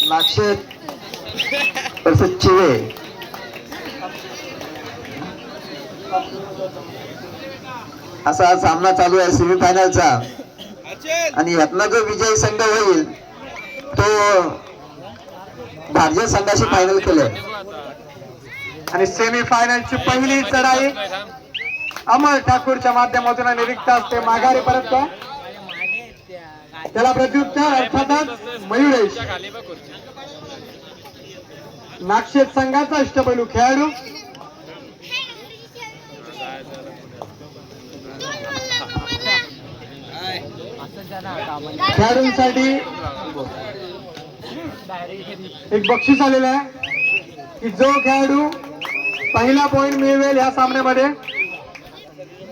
नाक्षेत तसेच चिवे असा सामना चालू आहे सेमीफायनलचा आणि यातला जो विजयी संघ होईल तो भारतीय संघाशी फायनल केले आणि सेमीफायनलची पहिली चढाई अमर ठाकूरच्या माध्यमातून निरीक्षक असते माघारी परत त्याला प्रत्युत्तर अर्थातच मयुरेश नाक्षेत संघाचा अष्टपैलू खेळाडू खेळाडूंसाठी एक बक्षीस आलेलं आहे की जो खेळाडू पहिला पॉइंट मिळवेल या सामन्यामध्ये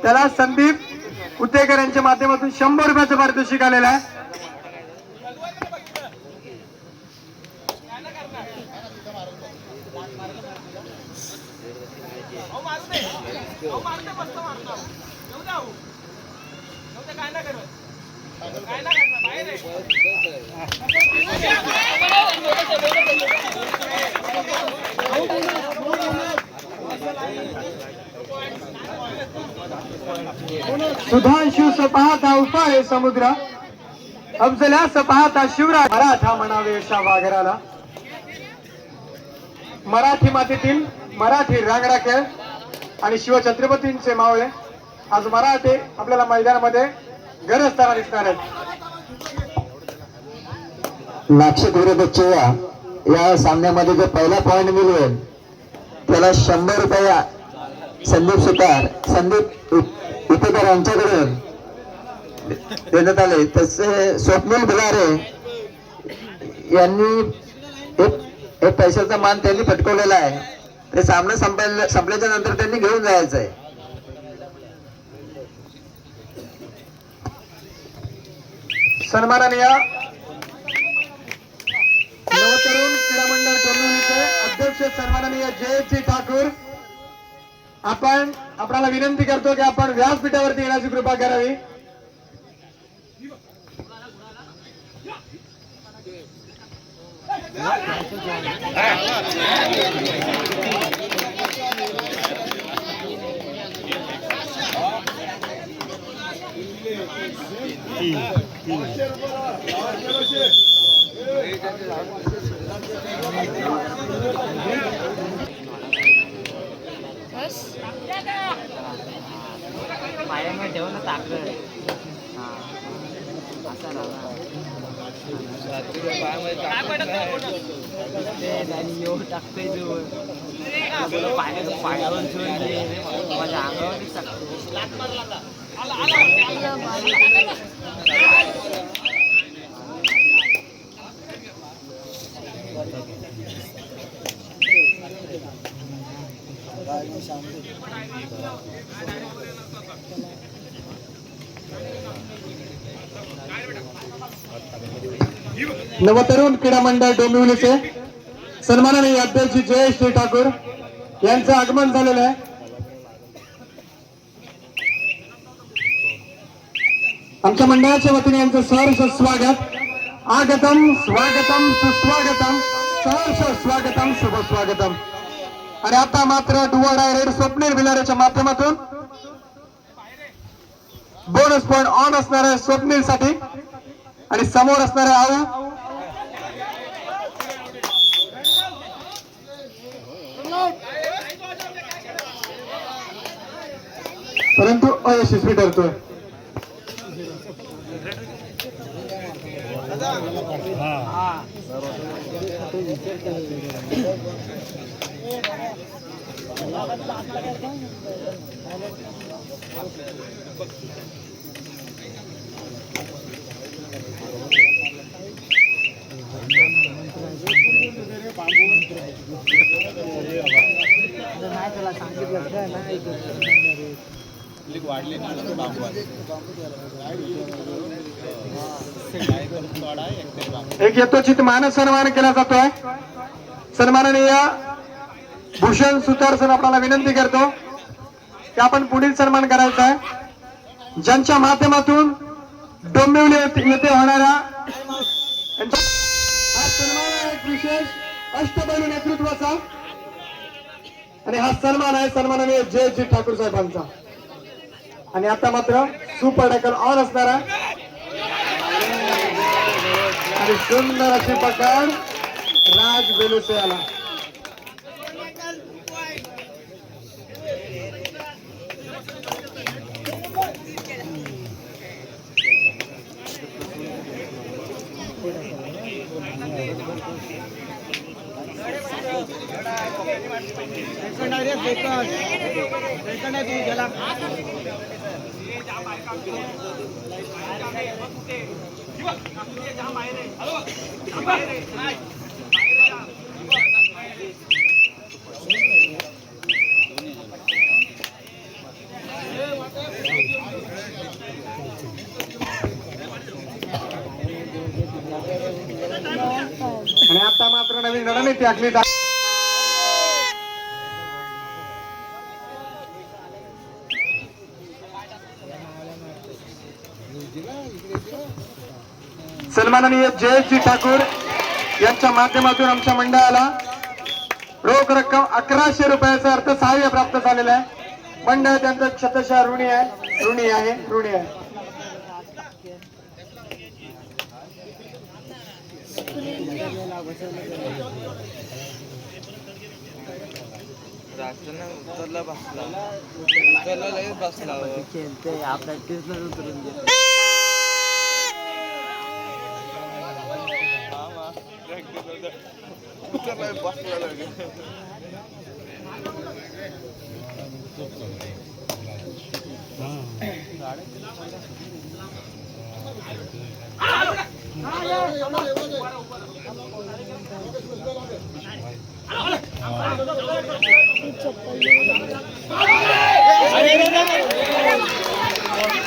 त्याला संदीप उतेकर यांच्या माध्यमातून 100 रुपयाचं पारितोषिक आलेलं आहे. सुधांशु सपाहता उपाय समुद्र अफजल्या सपाहता शिवराज मराठा म्हणावे वाघराला. मराठी मातीतील मराठी रांगराखेळ आणि शिवछत्रपतींचे मावळे आज मराठे आपल्याला मैदानामध्ये गरजताना दिसणार आहेत. नाक्षेत विरुद्ध चिवा या सामन्यामध्ये जो पहिला पॉइंट मिळवेल त्याला 100 रुपये संदीप उतेकर यांच्याकडून देण्यात आले. तसे स्वप्नील बिलारे यांनी एक पैशाचा मान त्यांनी पटकवलेला आहे. ते सामना संपल्याच्या नंतर त्यांनी घेऊन जायचं आहे. सन्माननीय नवतरुण क्रीडा मंडळ टोर्नामेंटचे अध्यक्ष सन्माननीय जयजी ठाकूर आपल्याला विनंती करतो की आपण व्यासपीठावरती येण्याची कृपा करावी. पायामध्ये ठेव ना ताकद टाकतोय पायावर माझ्या अंगावरच टाकतो. नवतरुण क्रीडा मंडळ डोंबिवलीचे सन्माननीय अध्यक्ष जयेश ठाकूर यांचं आगमन झालेलं आहे. आमच्या मंडळाच्या वतीने यांचं सहर्ष स्वागत. आगतम स्वागतम सुस्वागतम सहर्ष स्वागतम शुभ स्वागतम. आणि आता मात्र डुवाडा रेड स्वप्नील बिलारेच्या माध्यमातून बोनस पॉइंट ऑन असणाऱ्या स्वप्नील साठी आणि समोर असणाऱ्या आऊ परंतु अयशस्वी ठरतोय. एक यथोचित मान सन्मान केला जातोय. सन्माननीय भूषण सुतार सर आपल्याला विनंती करतो की आपण पुढील सन्मान करायचा आहे. ज्यांच्या माध्यमातून डोंबिवली येथे होणारा हा सन्मान आहे एक विशेष अष्टपैलू नेतृत्वाचा आणि हा सन्मान आहे सन्माननीय जयजी ठाकूर साहेबांचा. आणि आता मात्र सुपर टॅकल ऑन असणारा आणि सुंदर अशी पकड राज बेलुसे आला. आणि आता मात्र नवीन रणनीती आखली जात. सन्माननीय जयजी ठाकूर यांच्या माध्यमातून आमच्या मंडळाला रोख रक्कम 1100 रुपयाचा अर्थसहाय्य प्राप्त झालेलं आहे. मंडळ त्यांचं क्षतशः ऋणी आहे. खेळते आपल्या टीचला उतरून दे.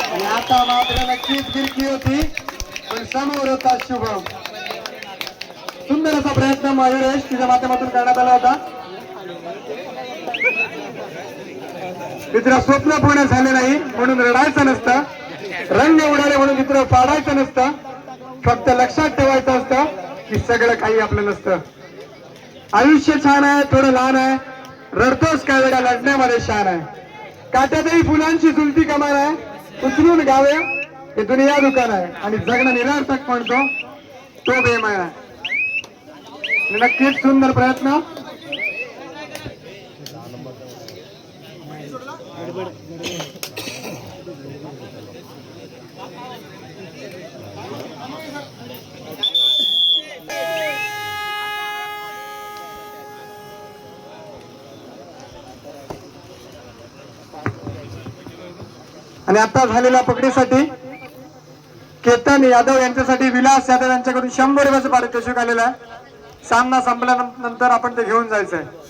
आणि आता मात्र नक्कीच गिरकी होती पण समोर होता शुभम. सुंदर असा प्रयत्न मयुरेश तिच्या माध्यमातून करण्यात आला होता. मित्र स्वप्न पूर्ण झाले नाही म्हणून रडायचं नसतं, रंग उडाले म्हणून मित्र पाडायचं नसतं, फक्त लक्षात ठेवायचं असतं की सगळं काही आपलं नसतं. आयुष्य छान आहे, थोडं लहान आहे, रडतोस काय वेळा लढण्यामध्ये शान आहे. काट्यातही फुलांची झुलती कमान आहे, उचलून गावे हे दुनिया दुकान आहे आणि जगणं निरर्थक म्हणतो तो बेमाय आहे. नक्कीच सुंदर प्रयत्न. आणि आता झालेल्या पकडीसाठी केतन यादव यांच्यासाठी विलास यादव यांच्याकडून 100 रुपयाचं पारितोषिक आलेलं आहे. सामना संपल्यानंतर आपण ते घेऊन जायचं आहे.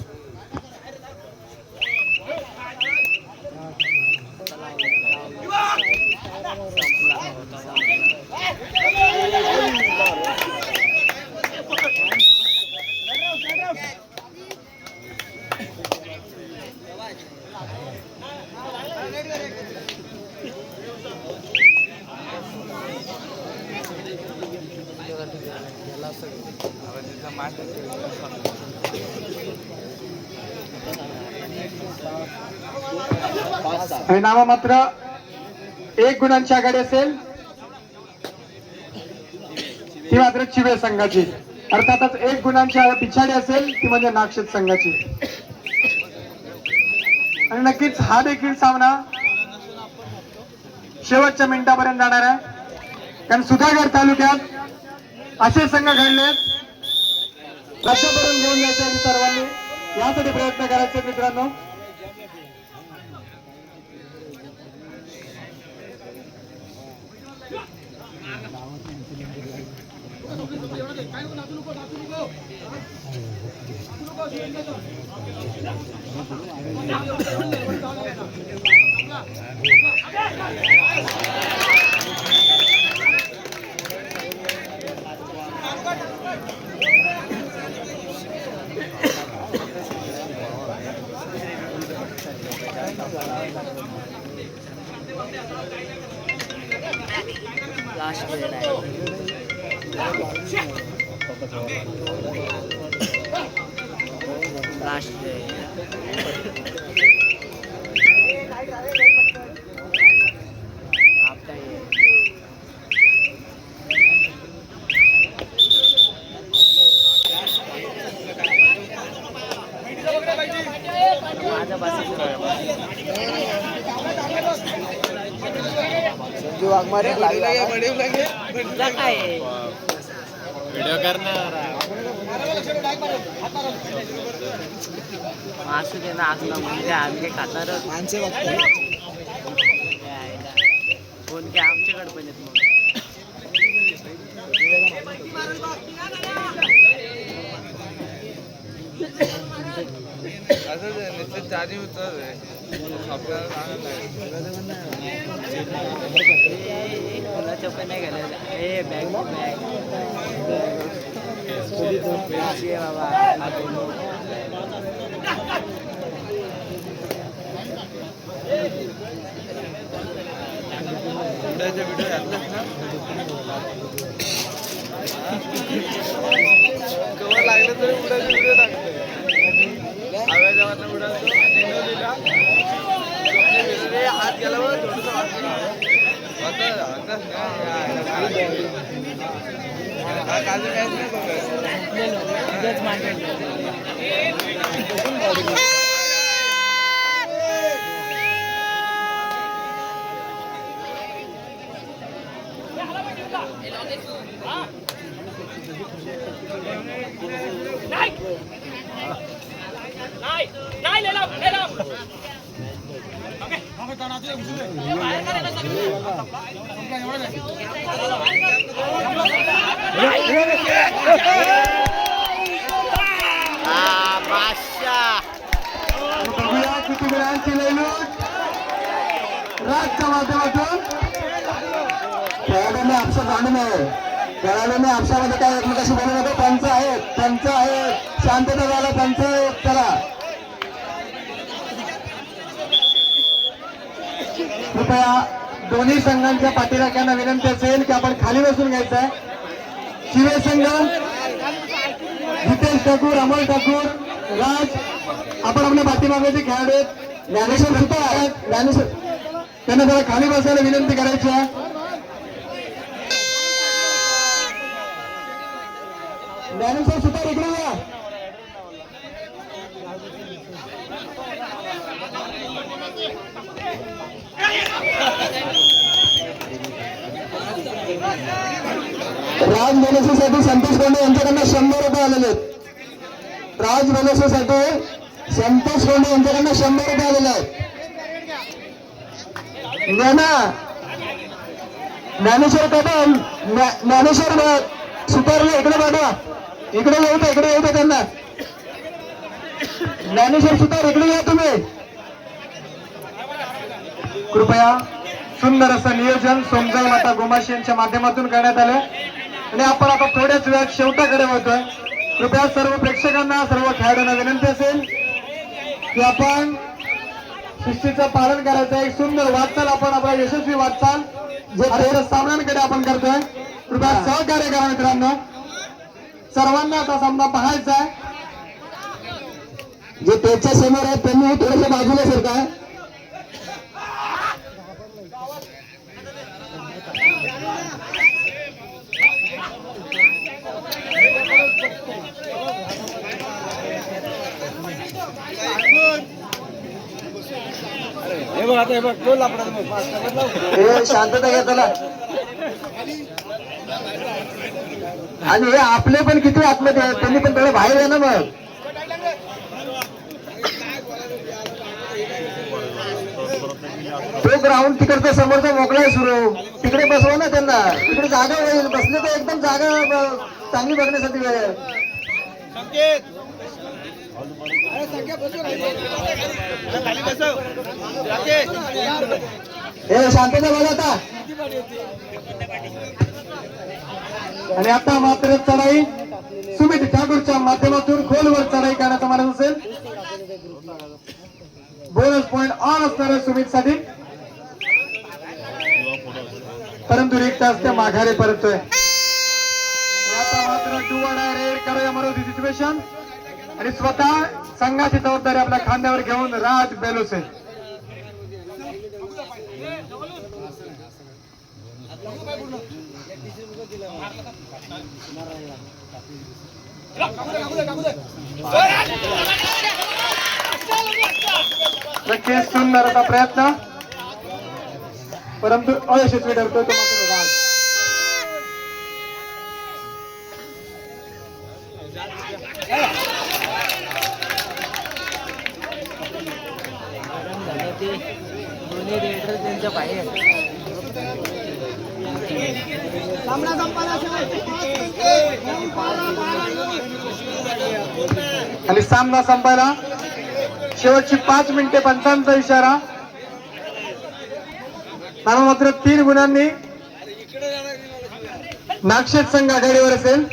आणि नाममात्र 1 गुणांची आघाडी असेल ती मात्र चिवे संघाची, अर्थातच 1 गुणांची पिछाडी असेल ती म्हणजे नागशेत संघाची. आणि नक्कीच हा देखील सामना शेवटच्या मिनिटापर्यंत जाणार आहे, कारण सुधागड तालुक्यात असे संघ घडले रद्दपडून घेऊन जायचे आणि सर्वांनी यासाठी प्रयत्न करायचे. मित्रांनो संजू वाघमारे काय व्हिडिओ करणार असू दे ना असं म्हणजे आम्ही काही खाणार माणसे बघतो फोन काय आमच्याकडे पण येत मग असं चार्जिंग उतर आपल्याला कोणाच्या पण नाही घालायचं ए बॅग बाबा व्हिडिओ कवर लागलं तरी उडायचे व्हिडिओ टाकतो आवाजावर उडालतो दिला हात गेला बघ किती वेळांची लयलूट राजच्या माध्यमातून खेळाडूंनी आपसात भांडू नये खेळाडूंनी आपसामध्ये काय एकमेकाशी बोलू नका पंच आहेत शांतता झाला पंच चला कृपया दोन्ही संघांच्या पाठीराख्यांना विनंती असेल की आपण खाली बसून घ्यायचं आहे शिवे संघ जितेश ठाकूर अमोल ठाकूर राज आपण आपल्या पाठीमागाचे खेळाडू आहेत ज्ञानेश्वर सुद्धा आहेत ज्ञानेश्वर त्यांना जरा खाली बसायला विनंती करायची आहे ज्ञानेश्वर सुद्धा इकडे या राज बोनससाठी संतोष कोंडे यांच्याकडनं 100 रुपये आलेले आहेत राज बोनससाठी संतोष कोंडे यांच्याकडनं 100 रुपये आलेले आहेत ज्ञानेश्वर कदम ज्ञानेश्वर सुतारले इकडे पाठवा इकडे येऊ दे त्यांना ज्ञानेश्वर सुतार इकडे या तुम्ही कृपया सुंदर असं नियोजन सोमजल माता गोमाशी यांच्या माध्यमातून करण्यात आले आणि आपण आता थोड्याच वेळात शेवटाकडे होतोय कृपया सर्व प्रेक्षकांना सर्व खेळाडूंना विनंती असेल की आपण शिस्तीचं पालन करायचं एक सुंदर वाटचाल आपण आपला यशस्वी वाटचाल जे सामन्यांकडे आपण करतोय कृपया सहकार्य करा मित्रांनो सर्वांना आता सामना पाहायचा आहे जे त्याच्या समोर आहेत त्यांनी थोडंसं बाजूला सरका शांतता घ्या त्याला आणि हे आपले पण किती आतमध्ये आहेत त्यांनी पण त्याला बाहेर आहे ना मग तो ग्राउंड तिकडचा समोरचा मोकळा आहे सुरू तिकडे बसवा ना त्यांना तिकडे जागा होईल बसले तर एकदम जागा चांगली बघण्यासाठी वेळ आहे हे शांतता बोला आता आणि आता मात्र चढाई सुमित ठाकूरच्या माध्यमातून खोलवर चढाई करण्याचा मानस असेल बोनस पॉइंट ऑन असणार सुमित साठी परंतु रिक्त असते माघारी परतोय. आता मात्र डू ऑर डाय रेड करूया मरोदी सिच्युएशन आणि स्वतः संघाची जबाबदारी आपल्या खांद्यावर घेऊन राज बेलोसे. नक्कीच सुंदर असा प्रयत्न परंतु अयशस्वी ठरतोय तो मात्र राज. दोन्ही रेडर त्यांच्या बाहेर आणि सामना संपायला शेवटची 5 मिनिटे 55 इशारा. मात्र 3 गुणांनी नागशेत संघ आघाडीवर असेल.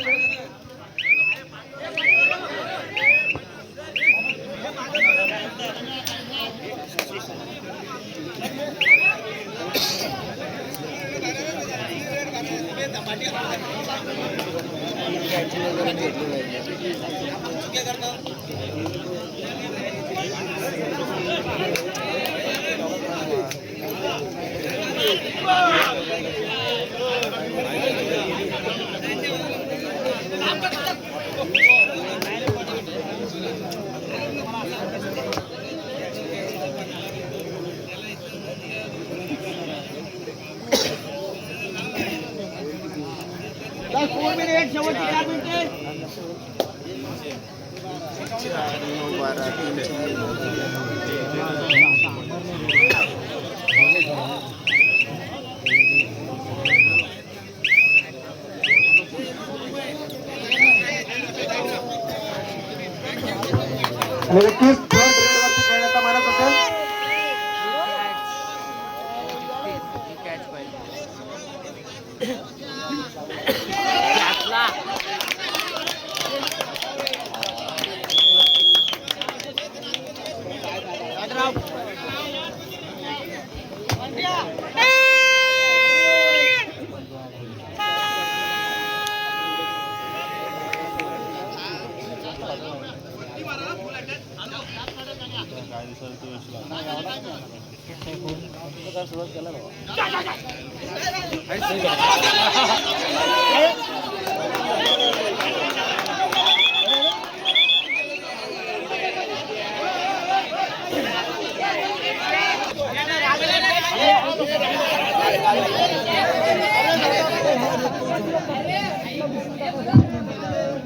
आणि नक्कीच थर्ड रेडवरती खेळण्याचा मानस असेल.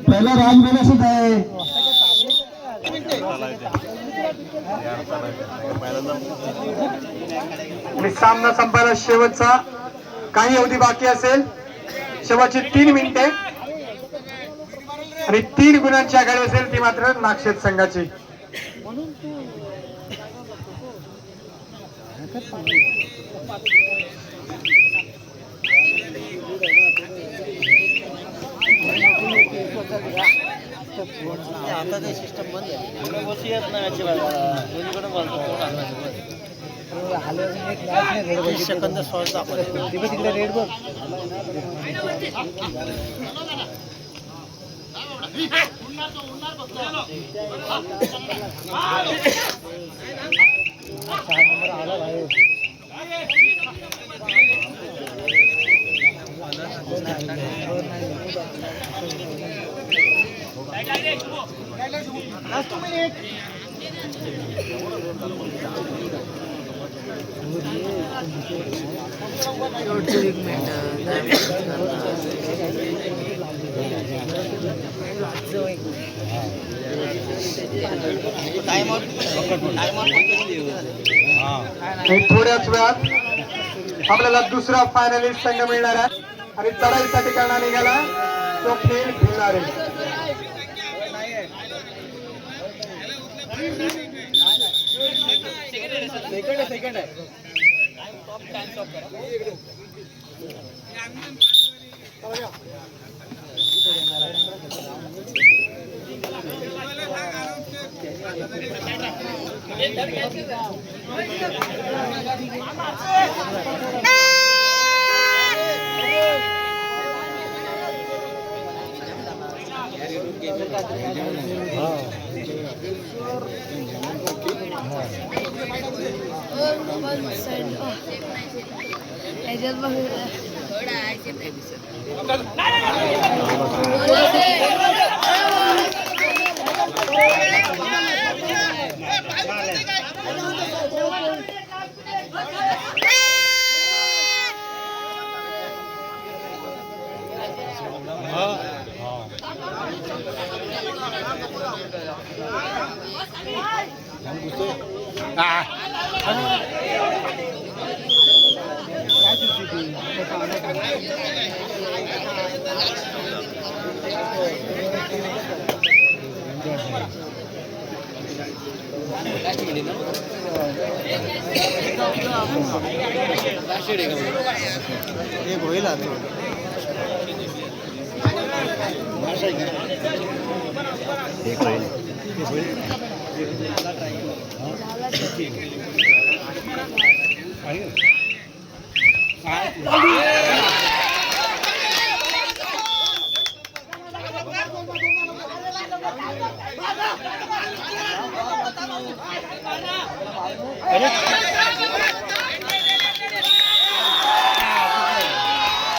पहिला राजमेला सुद्धा आहे. आणि सामना संपायला शेवटचा काही अवधी बाकी असेल. शेवटची 3 मिनिटे आणि 3 गुणांची आघाडी असेल ती मात्र नागशेत संघाची. आता ते सिस्टम बंद आहे. बसू येत नाही याची दोन्हीकडे बोलतो सेकंद सहज दाखवतो तिकडे रेड बघ. थोड्याच वेळात आपल्याला दुसरा फायनलिस्ट संघ मिळणार आहे आणि चढाईसाठी करणार निघाला तो खेळ खेळणार आहे. सेकंड आहे. एक होईल आता